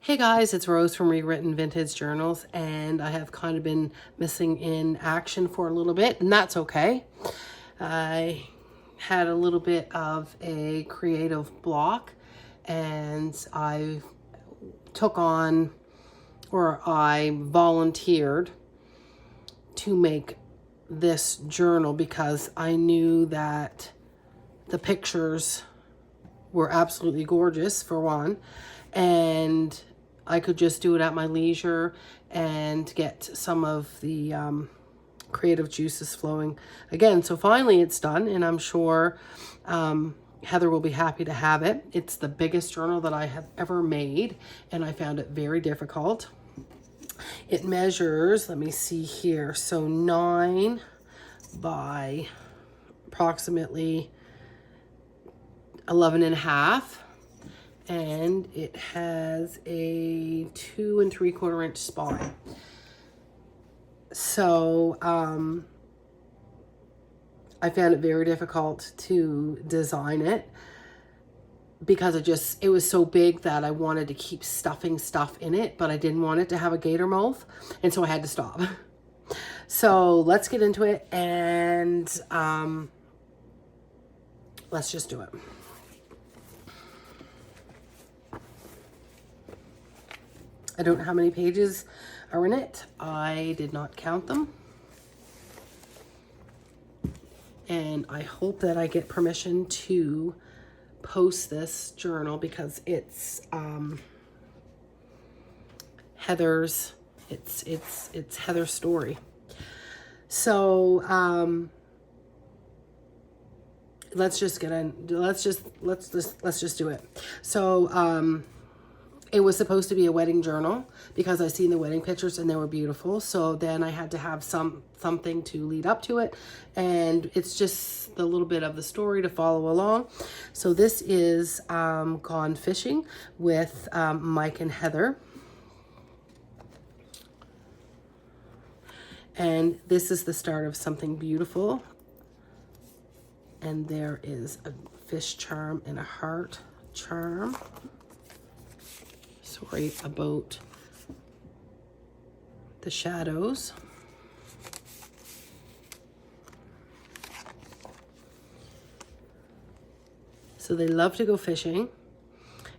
Hey guys, it's Rose from Rewritten Vintage Journals, and I have kind of been missing in action for a little bit, and that's okay. I had a little bit of a creative block, and I took on, or I volunteered to make this journal because I knew that the pictures were absolutely gorgeous, for one, and I could just do it at my leisure and get some of the creative juices flowing again. So finally it's done, and I'm sure Heather will be happy to have it. It's the biggest journal that I have ever made, and I found it very difficult. It measures, let me see here, so 9 by approximately 11 and a half. And it has a 2 3/4 inch spine. So I found it very difficult to design it because it was so big that I wanted to keep stuffing stuff in it, but I didn't want it to have a gator mouth, and so I had to stop. So let's get into it, and let's just do it. I don't know how many pages are in it. I did not count them. And I hope that I get permission to post this journal because it's Heather's, it's Heather's story. So let's just get in. Let's just do it. So it was supposed to be a wedding journal because I seen the wedding pictures and they were beautiful. So then I had to have something to lead up to it. And it's just the little bit of the story to follow along. So this is Gone Fishing with Mike and Heather. And this is the start of something beautiful. And there is a fish charm and a heart charm. Sorry about the shadows. So they love to go fishing,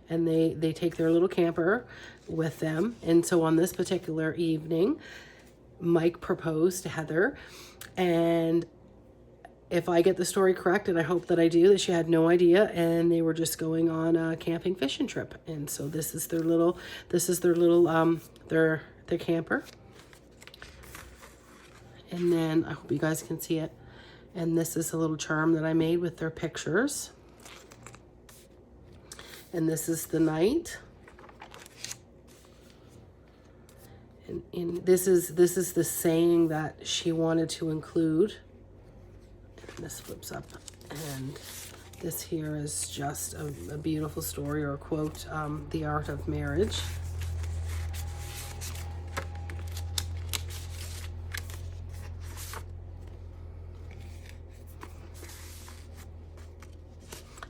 and they take their little camper with them. And so on this particular evening, Mike proposed to Heather, and if I get the story correct, and I hope that I do, that she had no idea, and they were just going on a camping fishing trip. And so this is their their camper. And then I hope you guys can see it. And this is a little charm that I made with their pictures. And this is the night. And this is the saying that she wanted to include. This flips up, and this here is just a beautiful story, or a quote, The Art of Marriage.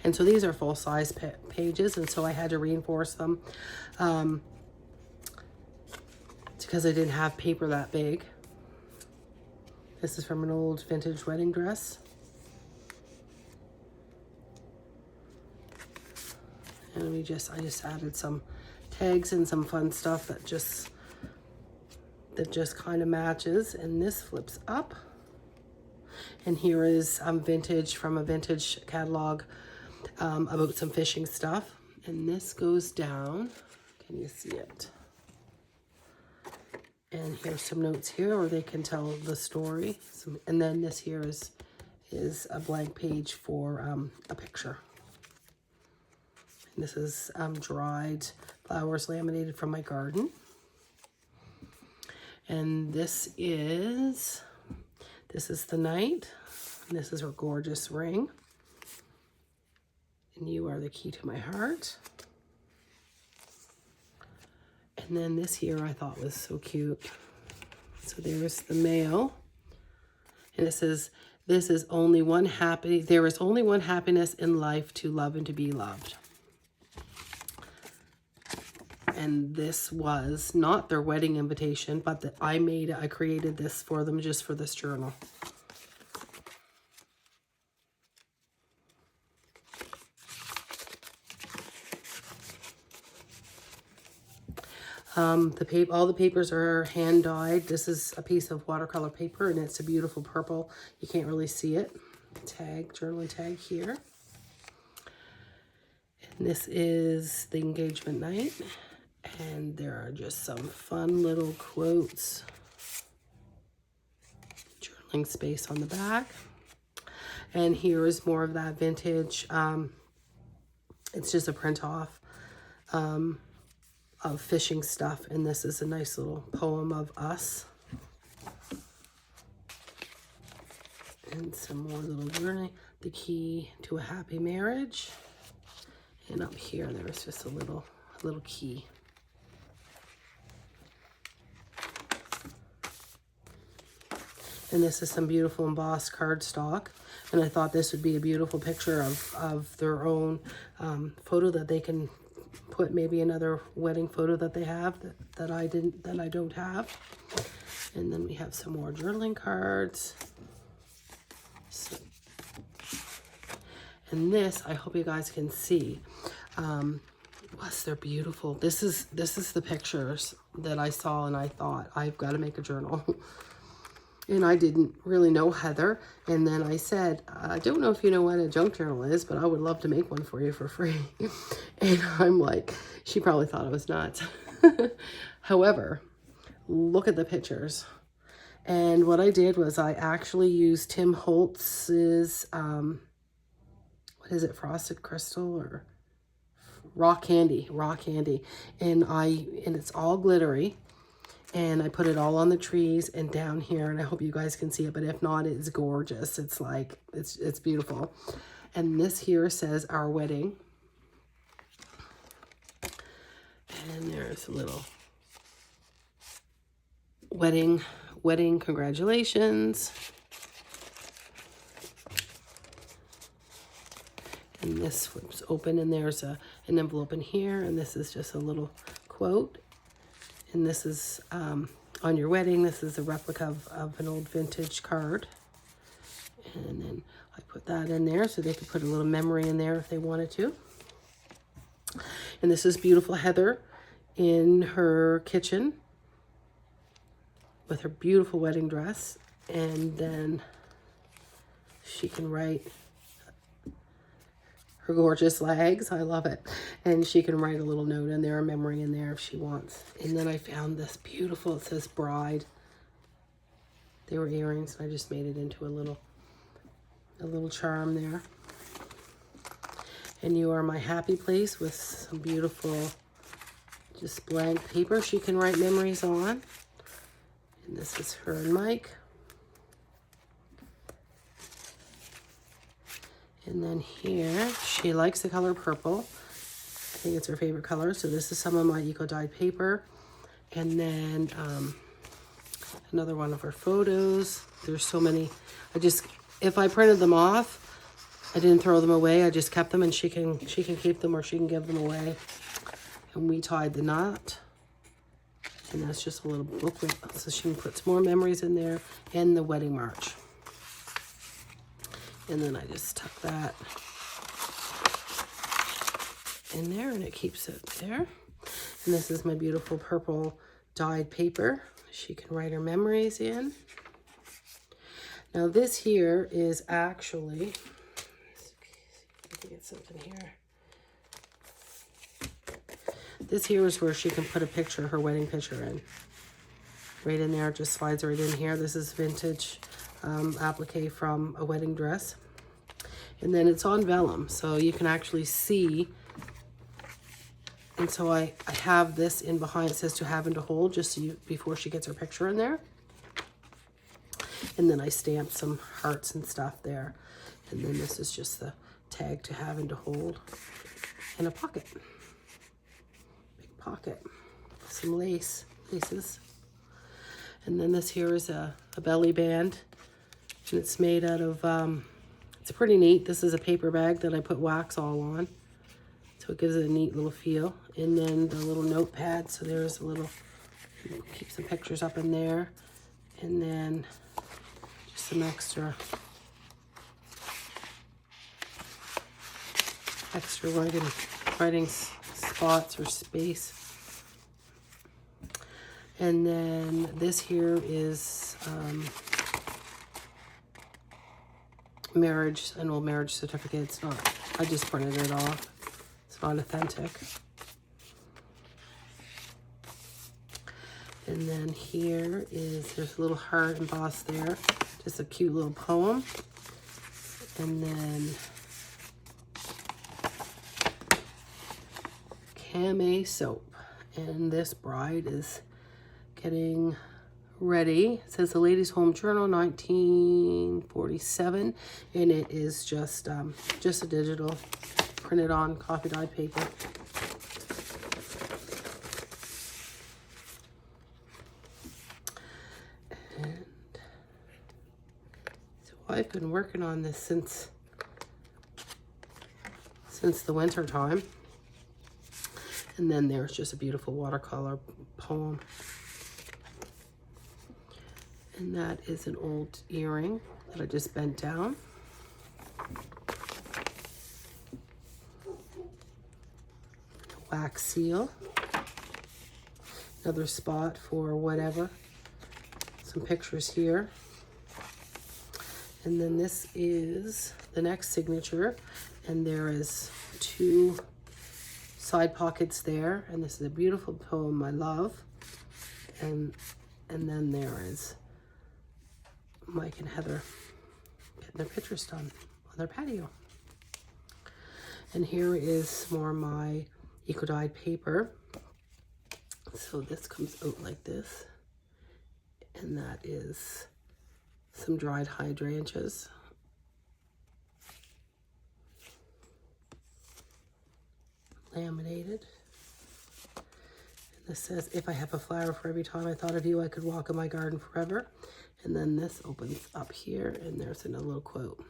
And so these are full-size pages, and so I had to reinforce them because I didn't have paper that big. This is from an old vintage wedding dress. And I just added some tags and some fun stuff that just kind of matches. And this flips up. And here is vintage from a vintage catalog about some fishing stuff. And this goes down. Can you see it? And here's some notes here, or they can tell the story. And then this here is a blank page for a picture. This is dried flowers laminated from my garden. And this is the night. And this is her gorgeous ring. And you are the key to my heart. And then this here I thought was so cute. So there's the mail. And it says, there is only one happiness in life, to love and to be loved. and this was not their wedding invitation, but I created this for them just for this journal. All the papers are hand dyed. This is a piece of watercolor paper, and it's a beautiful purple. You can't really see it. Journaling tag here. And this is the engagement night. And there are just some fun little quotes. Journaling space on the back. And here is more of that vintage. It's just a print off of fishing stuff. And this is a nice little poem of us. And some more little journaling. The key to a happy marriage. And up here, there's just a little key. And this is some beautiful embossed cardstock. And I thought this would be a beautiful picture of their own photo that they can put, maybe another wedding photo that they have that I don't have. And then we have some more journaling cards. And this, I hope you guys can see. They're beautiful. This is the pictures that I saw, and I thought, I've got to make a journal. And I didn't really know Heather. And then I said, I don't know if you know what a junk journal is, but I would love to make one for you for free. And I'm like, she probably thought I was nuts. However, look at the pictures. And what I did was I actually used Tim Holtz's, what is it, Frosted Crystal or Rock Candy. And it's all glittery. And I put it all on the trees and down here, and I hope you guys can see it, but if not, it's gorgeous. It's like, it's beautiful. And this here says our wedding. And there's a little wedding congratulations. And this flips open, and there's an envelope in here, and this is just a little quote. And this is on your wedding. This is a replica of an old vintage card. And then I put that in there so they could put a little memory in there if they wanted to. And this is beautiful Heather in her kitchen with her beautiful wedding dress. And then she can write her gorgeous legs. I love it. And she can write a little note in there, a memory in there if she wants. And then I found this beautiful, it says bride. They were earrings, and I just made it into a little charm there. And you are my happy place with some beautiful, just blank paper she can write memories on. And this is her and Mike. And then here, she likes the color purple. I think it's her favorite color. So this is some of my eco dyed paper. And then another one of her photos. There's so many. If I printed them off, I didn't throw them away. I just kept them, and she can keep them or she can give them away. And we tied the knot. And that's just a little booklet. So she can put some more memories in there and the wedding march. And then I just tuck that in there, and it keeps it there. And this is my beautiful purple dyed paper. She can write her memories in. Now this here is actually, let me get something here. This here is where she can put a picture, her wedding picture in. Right in there, it just slides right in here. This is vintage applique from a wedding dress. And then it's on vellum, so you can actually see. And so I have this in behind. It says to have and to hold, just so before she gets her picture in there. And then I stamped some hearts and stuff there. And then this is just the tag to have and to hold. And a pocket. Big pocket. Some laces. And then this here is a belly band. And it's made out of, it's pretty neat. This is a paper bag that I put wax all on. So So it gives it a neat little feel. And then the little notepad. So there's a little, keep some pictures up in there. And then just some extra writing spots or space. And then this here is an old marriage certificate. It's not, I just printed it off. It's not authentic. And then here is, there's a little heart embossed there. Just a cute little poem. And then Camay soap. And this bride is getting ready. It says the Ladies' Home Journal, 1947. And it is just a digital, printed on coffee dyed paper. And so I've been working on this since the winter time. And then there's just a beautiful watercolor poem. And that is an old earring that I just bent down. A wax seal. Another spot for whatever. Some pictures here. And then this is the next signature. And there is 2 side pockets there. And this is a beautiful poem I love. And then there is Mike and Heather getting their pictures done on their patio. And here is more my eco dyed paper. So this comes out like this. And that is some dried hydrangeas. Laminated. And this says, if I have a flower for every time I thought of you, I could walk in my garden forever. And then this opens up here, and there's another little quote.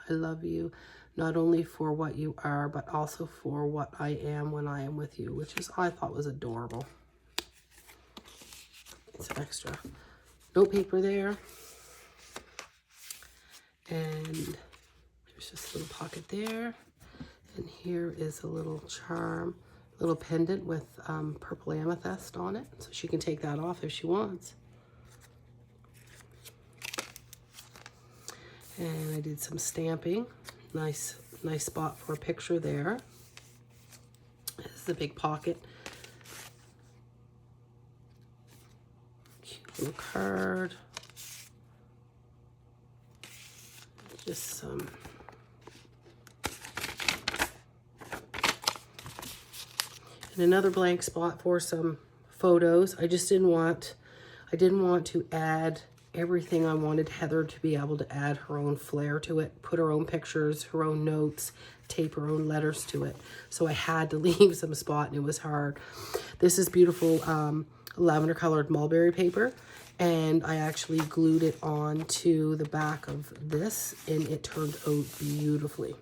I love you, not only for what you are, but also for what I am when I am with you, which is, I thought was adorable. It's extra note paper there. And there's just a little pocket there. And here is a little charm, little pendant with purple amethyst on it. So she can take that off if she wants. And I did some stamping. Nice spot for a picture there. This is a big pocket. Cute little card. Just some and another blank spot for some photos. I didn't want to add everything. I wanted Heather to be able to add her own flair to it, put her own pictures, her own notes, tape her own letters to it. So I had to leave some spot, and it was hard. This is beautiful lavender colored mulberry paper, and I actually glued it on to the back of this, and it turned out beautifully.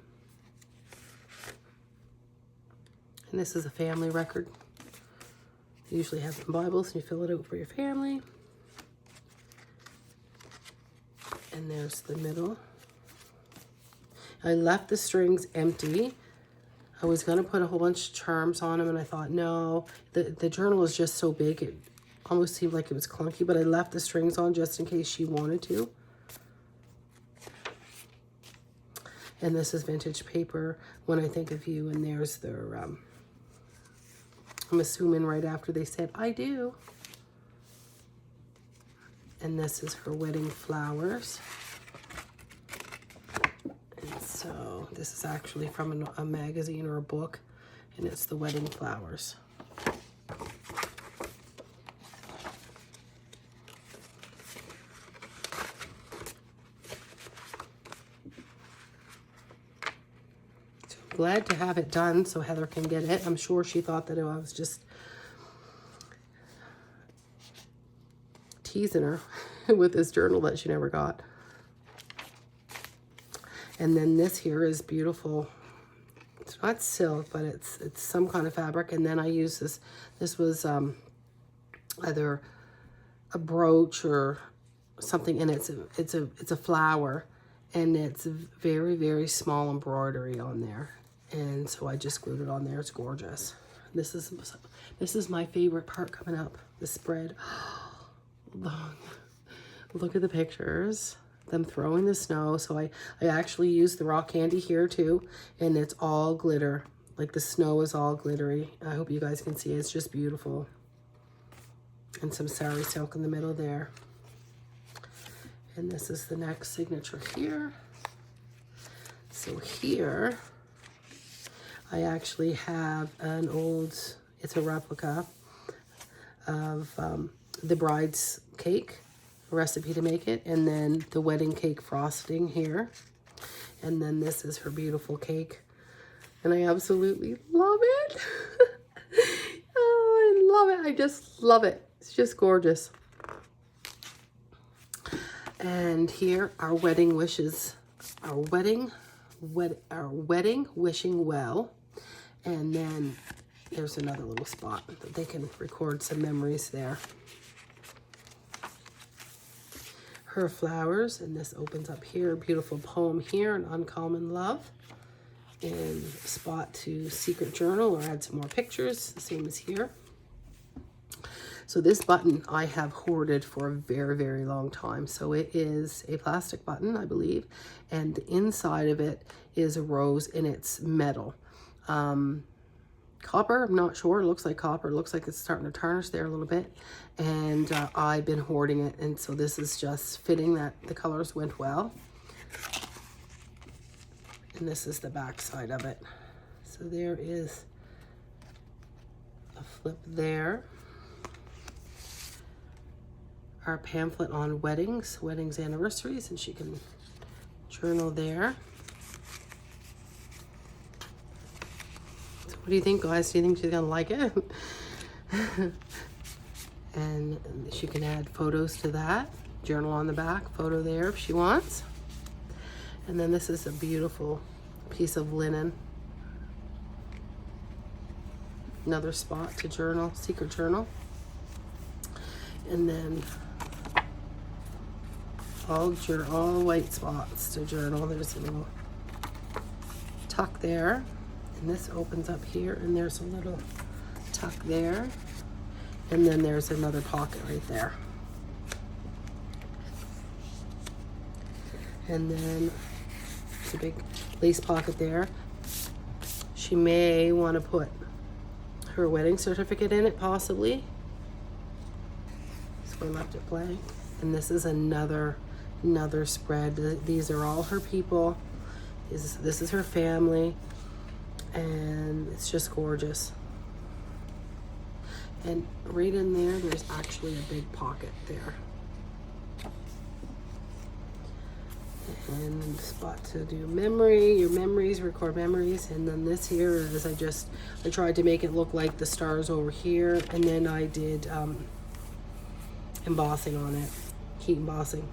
And this is a family record. You usually have some Bibles, and you fill it out for your family. And there's the middle. I left the strings empty. I was going to put a whole bunch of charms on them, and I thought, no, the journal is just so big, it almost seemed like it was clunky, but I left the strings on just in case she wanted to. And this is vintage paper, When I Think of You, and there's their, I'm assuming right after they said, I do. And this is her wedding flowers. And so this is actually from a magazine or a book, and it's the wedding flowers. So I'm glad to have it done so Heather can get it. I'm sure she thought that I was just teasing her with this journal that she never got. And then this here is beautiful. It's It's not silk, but it's some kind of fabric. And then I use this. This was either a brooch or something, and it's a flower, and it's very, very small embroidery on there. And so I just glued it on there. It's gorgeous. This is my favorite part coming up. The spread. Look at the pictures. Them throwing the snow. So I actually used the rock candy here too, and it's all glitter. Like the snow is all glittery. I hope you guys can see it. It's just beautiful. And some sari silk in the middle there. And this is the next signature here. So here, I actually have an old, it's a replica of the bride's cake, a recipe to make it, and then the wedding cake frosting here. And then this is her beautiful cake. And I absolutely love it. Oh, I love it. I just love it. It's just gorgeous. And here, our wedding wishes, our wedding wishing well. And then there's another little spot that they can record some memories there. Her flowers, and this opens up here, a beautiful poem here, an uncommon love. And a spot to secret journal or add some more pictures, the same as here. So this button I have hoarded for a very, very long time. So it is a plastic button, I believe, and the inside of it is a rose, and it's metal. Copper, I'm not sure. It looks like copper. It looks like it's starting to tarnish there a little bit. And I've been hoarding it, and so this is just fitting that the colors went well. And this is the back side of it. So there is a flip there. Our pamphlet on weddings, anniversaries, and she can journal there. So what do you think, guys? Do you think she's gonna like it? And she can add photos to that. Journal on the back, photo there if she wants. And then this is a beautiful piece of linen. Another spot to journal, secret journal. And then all white spots to journal. There's a little tuck there, and this opens up here, and there's a little tuck there, and then there's another pocket right there. And then there's a big lace pocket there. She may want to put her wedding certificate in it, possibly. So I left it blank. And this is another spread. These are all her people. This is her family, and it's just gorgeous. And right in there, there's actually a big pocket there. And spot to do your memories, record memories. And then this here is, I tried to make it look like the stars over here, and then I did embossing on it, heat embossing.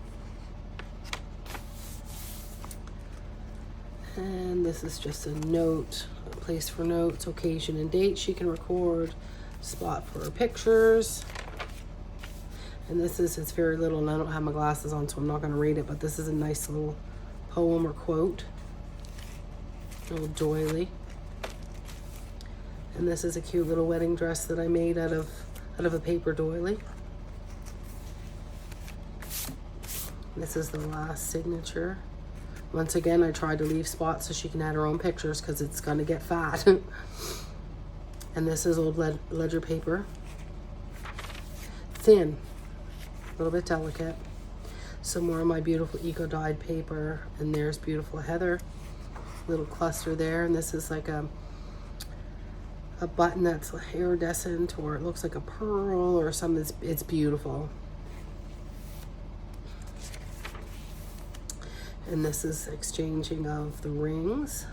And this is just a note, a place for notes, occasion and date she can record, spot for her pictures. And this is, it's very little, and I don't have my glasses on, so I'm not going to read it, but this is a nice little poem or quote, a little doily. And this is a cute little wedding dress that I made out of a paper doily. This is the last signature. Once again, I tried to leave spots so she can add her own pictures because it's going to get fat. And this is old ledger paper. Thin, a little bit delicate. Some more of my beautiful eco-dyed paper. And there's beautiful heather. Little cluster there. And this is like a button that's iridescent, or it looks like a pearl or something. It's beautiful. And this is exchanging of the rings.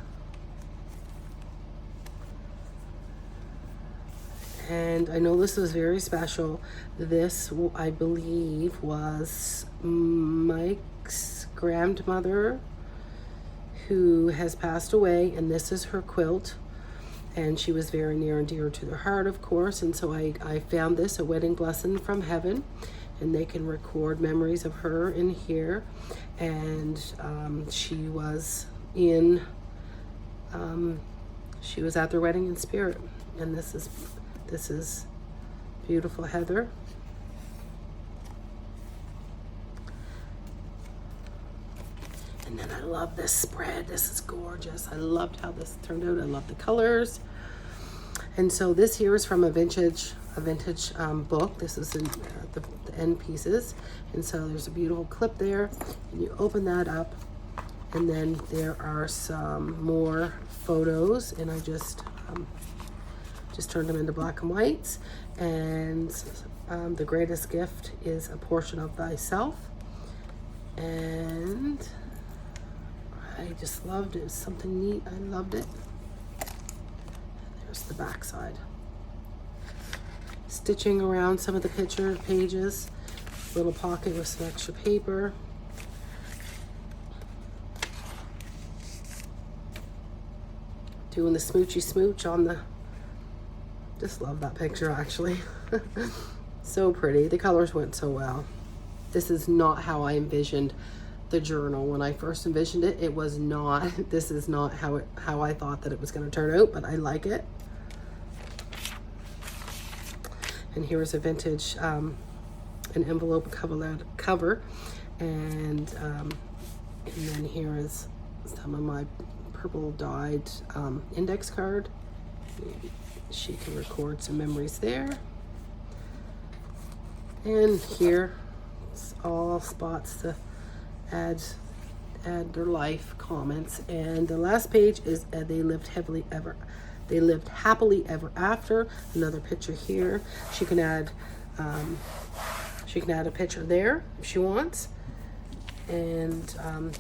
And I know this was very special. This, I believe, was Mike's grandmother who has passed away, and this is her quilt. And she was very near and dear to their heart, of course. And so I found this, A Wedding Blessing from Heaven. And they can record memories of her in here. And she was at their wedding in spirit. And this is beautiful Heather. And then I love this spread. This is gorgeous. I loved how this turned out. I love the colors. And so this here is from a vintage book. This is in the end pieces. And so there's a beautiful clip there. And you open that up. And then there are some more photos. And I just turned them into black and whites. And the greatest gift is a portion of thyself. And I just loved it. It was something neat. I loved it. There's the back side. Stitching around some of the picture pages. Little pocket with some extra paper. Doing the smoochy smooch on the... Just love that picture, actually. So pretty. The colors went so well. This is not how I envisioned the journal. When I first envisioned it, it was not, this is not how I thought that it was going to turn out, but I like it. And here's a vintage an envelope cover, and then here is some of my purple dyed index card. She can record some memories there. And here it's all spots to add their life comments. And the last page is they lived happily ever after. Another picture here. She can add a picture there if she wants. And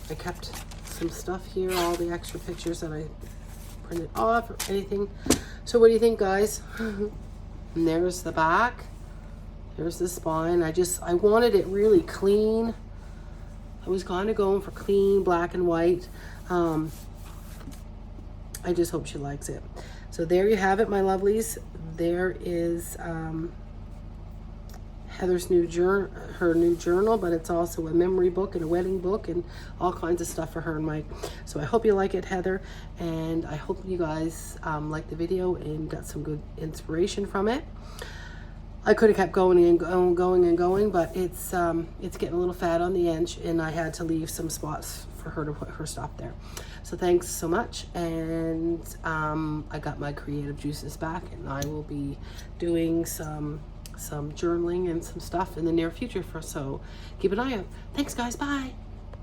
I kept some stuff here, all the extra pictures that I printed off or anything. So what do you think, guys? And there's the back. There's the spine. I wanted it really clean. I was kind of going for clean black and white. I just hope she likes it. So there you have it, my lovelies. There is Heather's her new journal, but it's also a memory book and a wedding book and all kinds of stuff for her and Mike. So I hope you like it, Heather, and I hope you guys liked the video and got some good inspiration from it. I could have kept going and going, but it's getting a little fat on the edge, and I had to leave some spots for her to put her stuff there. So thanks so much, and I got my creative juices back, and I will be doing some journaling and some stuff in the near future. So keep an eye out. Thanks, guys. Bye.